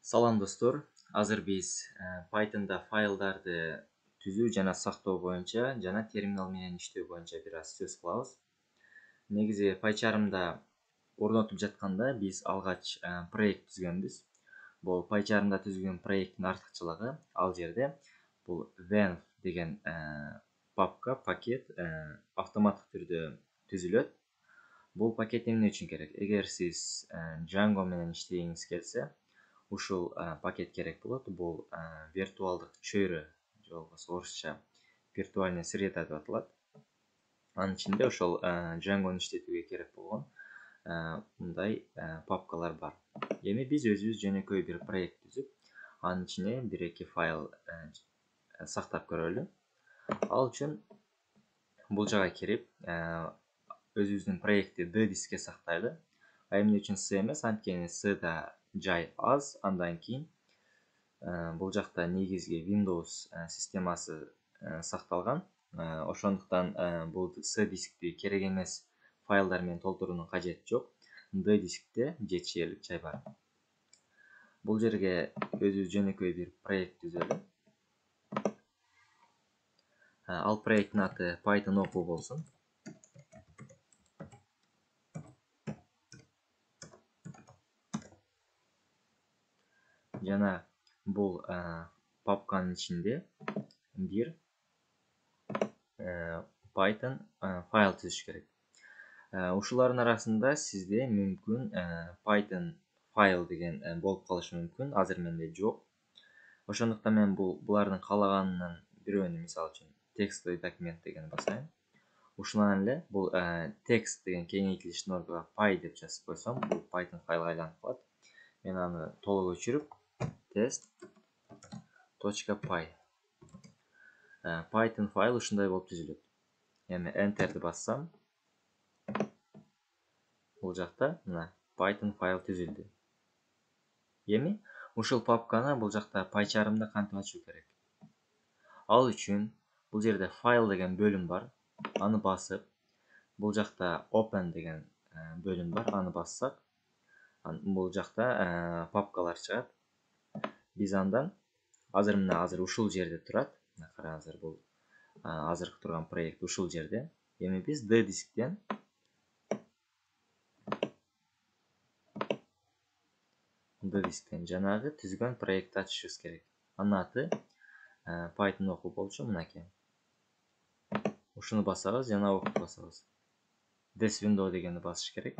Салам достор, азыр биз Python'da файлдарды түзүү жана сактоо боюнча жана терминал менен иштөө боюнча бир аз сөз кылабыз. Негизи PyCharm'да орнотуп жатканда биз алгач проект түзгөнбүз. Бул PyCharm'да түзгөн проекттин артыкчылыгы ал жерде бул venv деген пакет автоматтык түрдө түзүлөт. Бул пакет эмне үчүн керек? Эгер сиз Django менен иштегиңиз келсе, ушул пакет керек болот. Бул виртуалдык чөйрө, же болбосо орусча виртуальная среда деп аталат. Анын ичинде ошол Django'ну иштетүүгө керек болгон мындай папкалар бар. Эми биз өзүбүз жөнөкөй бир проект түзүп, анын ичине бир-эки файл сактап көрөлү. Ал үчүн бул жага кирип, өзүбүздүн проектти D дискке сактайлы. Эмне үчүн C эмес? Анткени C'да жай аз, андан кийин бул жакта негизги Windows системасы сакталган. Ошондуктан бул C дискти керек эмес файлдар менен толтуруунун кажети жок. D дискте жетишерлик жай бар. Бул жерге өзүбүз жөнөкөй бир проект түзөлү. Ал проекттин аты Python окуу болсун. Жана бул папканын ичинде бир Python файл түзүш керек. Ушулардын арасында сизде мүмкүн Python файл деген болуп калышы мүмкүн. Азыр менде жок. Ошондуктан мен булардын каалаганынан бирөөнү, мисалы үчүн текстовый документ деген басайын. Ушунан эле бул текст деген кеңейтилиштин ордуна py деп жазып койсом, бул Python файлга айланып калат. Мен аны толук өчүрүп test.py Python файл ушундай болуп түзүлөт. Эми enterди бассам, бул жакта мына Python файл түзүлдү. Эми ушул папканы бул жакта PyCharm'да кантип ачуу керек? Ал үчүн бул жерде файл деген бөлүм бар. Аны басып, бул жакта open деген бөлүм бар. Аны бассак, бул жакта папкалар чыгат. Биз андан азыр ушул жерде турат. Караңыздар, бул азыркы турган проект ушул жерде. Эми биз D дисктен жанагы түзгөн проектти ачышыбыз керек. Анын аты Python окуу болчу, мынакей. Ушуну басабыз, жана окуп басабыз. This window дегенди басыш керек.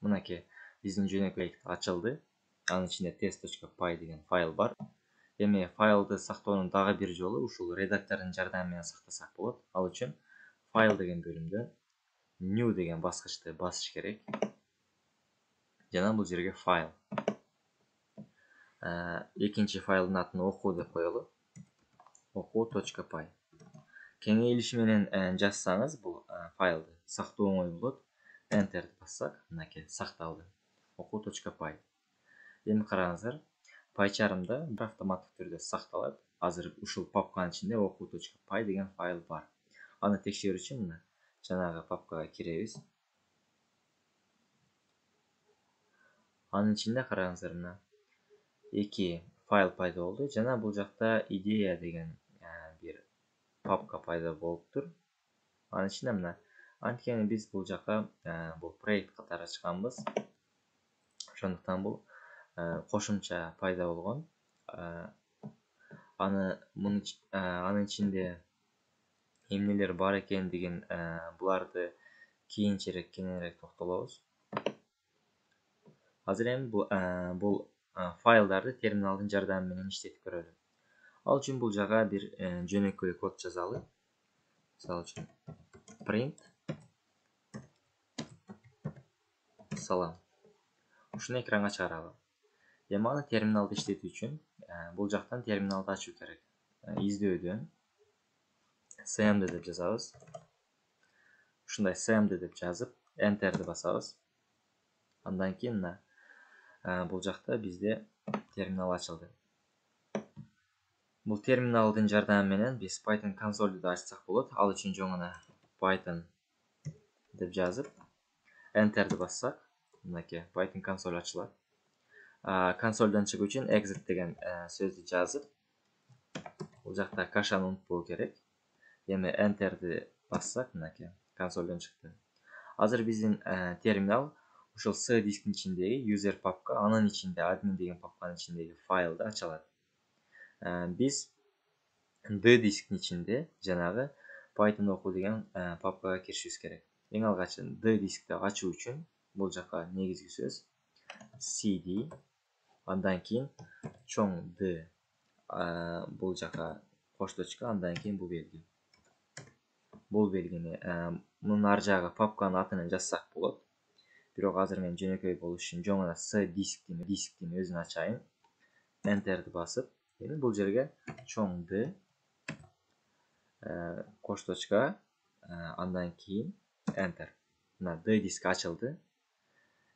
Мынакей, биздин жөнөкөй проект ачылды. Анын ичинде test.py деген файл бар. Эми файлды сактоонун дагы бир жолу ушул редактордун жардамы менен сактасак болот. Ал үчүн файл деген бөлүмдө new деген баскычты басыш керек. Жана бул жерге файл. Экинчи файлдын атын окуу деп коелу. окуу.py. Кеңейлиши менен жазсаңыз, бул файлды сактоо оңой болот. Enterди бассак, мынакей сакталды. окуу.py. Эми караңыздар, PyCharm'да автоматтык түрдө сакталат. Азыр ушул папканын ичинде окуу.py деген файл бар. Аны текшерүү үчүн мына жанагы папкага киребиз. Анын ичинде караңыздар, мына эки файл пайда болду. Жана бул жакта идея деген бир папка пайда болуптур. Анын ичинде мына, анткени биз бул жака бул проект катары ачканбыз. Ошондуктан бул кошумча пайда болгон. Анын ичинде эмнелер бар экендигин буларды кийинчерээк кеңирээк токтолобуз. Азыр эми бул файлдарды терминалдын жардамы менен иштетип көрөлү. Ал үчүн бул жага бир жөнөкөй код жазалы. Мисалы үчүн print салам. Ушуну экранга чыгаралы. Эми аны терминалда иштетүү үчүн бул жактан терминалды ачуу керек. Издөөдөн cmd деп жазабыз. Ушундай cmd деп жазып, enterди басабыз. Андан кийин мына бул жакта бизде терминал ачылды. Бул терминалдын жардамы менен биз Python консолду да ачсак болот. Ал үчүн жоңуна Python деп жазып, enterди бассак, мынакей Python консоль ачылат. Консольдон чыгуу үчүн exit деген сөздү жазып, бул жакта кашаны унутпоо керек. Эми enter'ди бассак, мынакей консольдон чыкты. Азыр биздин терминал ушул C дисктин ичиндеги user папка, анын ичинде admin деген папканын ичиндеги файлды ачалат. Биз D дисктин ичинде жанагы Python окуу деген папкага киришибиз керек. Эң алгач D дискти ачуу үчүн бул жака негизги сөз cd, андан кийин чоң D, бул жака кошточка, андан кийин бул белги. Бул белгини мунун ар жагы папканын атын жазсак болот. Бирок азыр мен жөнөкөй болуш үчүн жөн гана C дисктин өзүн ачайын. Enter'ди басып, эми бул жерге чоң D, кошточка, андан кийин Enter. Мына D диск ачылды.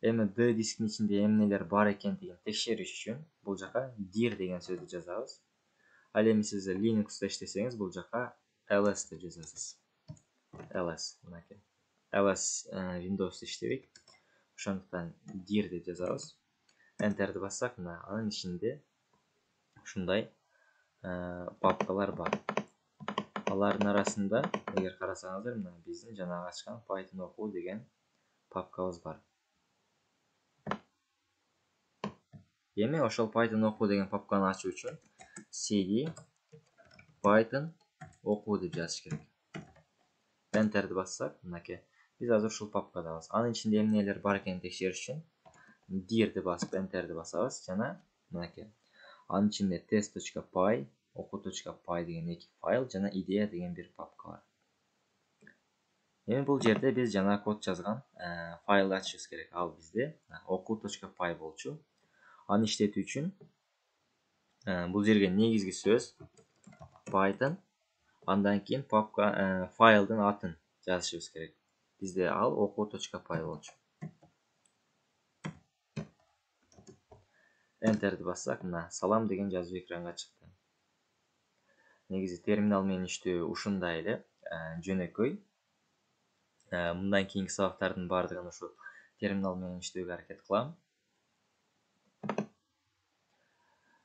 Эми D дисктин ичинде эмнелер бар экендигин текшериш үчүн бул жака dir деген сөздү жазабыз. Ал эми сиз Linux'та иштесеңиз бул жака ls деп жазасыз. ls, мынакей. ls Windows'та иштебейт. Ошондуктан dir деп жазабыз. Enter'ди бассак, мына анын ичинде ушундай папкалар бар. Алардын арасында, эгер карасаңыздар, мына биздин жанагы ачкан Python окуу деген папкабыз бар. Эми ошол Python окуу деген папканы ачуу үчүн cd Python окуу деп жазыш керек. Enter'ди бассак, мынакей биз азыр ушул папкадабыз. Анын ичинде эмнелер бар экенин текшериш үчүн dir'ди басып Enter'ди басабыз жана мынакей анын ичинде test.py, oku.py деген эки файл жана idea деген бир папка бар. Эми бул жерде биз жана код жазган файлды ачышыбыз керек. Ал бизде oku.py болчу. Аны иштетүү үчүн бул жерге негизги сөз Python, андан кийин папка файлдын атын жазышыбыз керек. Бизде ал oku.py болчу. Enter'ди бассак, мына салам деген жазуу экранга чыкты. Негизи терминал менен иштөө ушундай эле жөнөкөй. Мындан кийинки сабактардын баардыгын ушу терминал менен иштөөгө аракет кылам.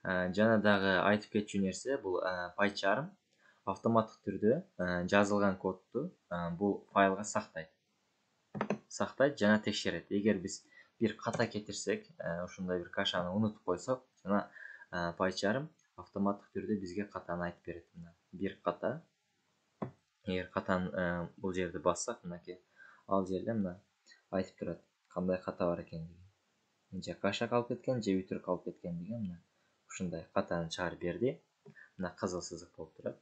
Жана дагы айтып кетчү нерсе, бул PyCharm автоматтык түрдө жазылган кодду бул файлга сактайт жана текшерет. Эгер биз бир ката кетирсек, ушундай бир кашаны унутуп койсок, жана PyCharm автоматтык түрдө бизге катаны айтып берет. Мына бир ката. Эгер катаны бул жерди бассак, мынакей ал жерде мына айтып турат кандай ката бар экендиги. Же каша калып кеткен, же өтүрүк калып кеткен деген мына ушундай катаны чыгарып берди. Мына кызыл сызык болуп турат.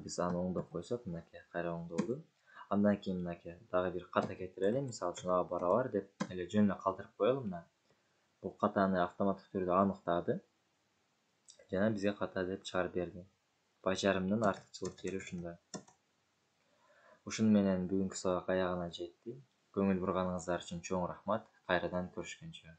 Биз аны оңдоп койсок, мынакей кайра оңдолду. Андан кийин мынакей дагы бир ката кетирели, мисалы үчүн барабар деп эле жөн эле калтырып коелу. Мына бул катаны автоматтык түрдө аныктады жана бизге ката деп чыгарып берди. PyCharm'дын артыкчылык жери ушундай. Ушуну менен бүгүнкү сабак аягына жетти. Көңүл бурганыңыздар үчүн чоң рахмат. Кайрадан көрүшкөнчө.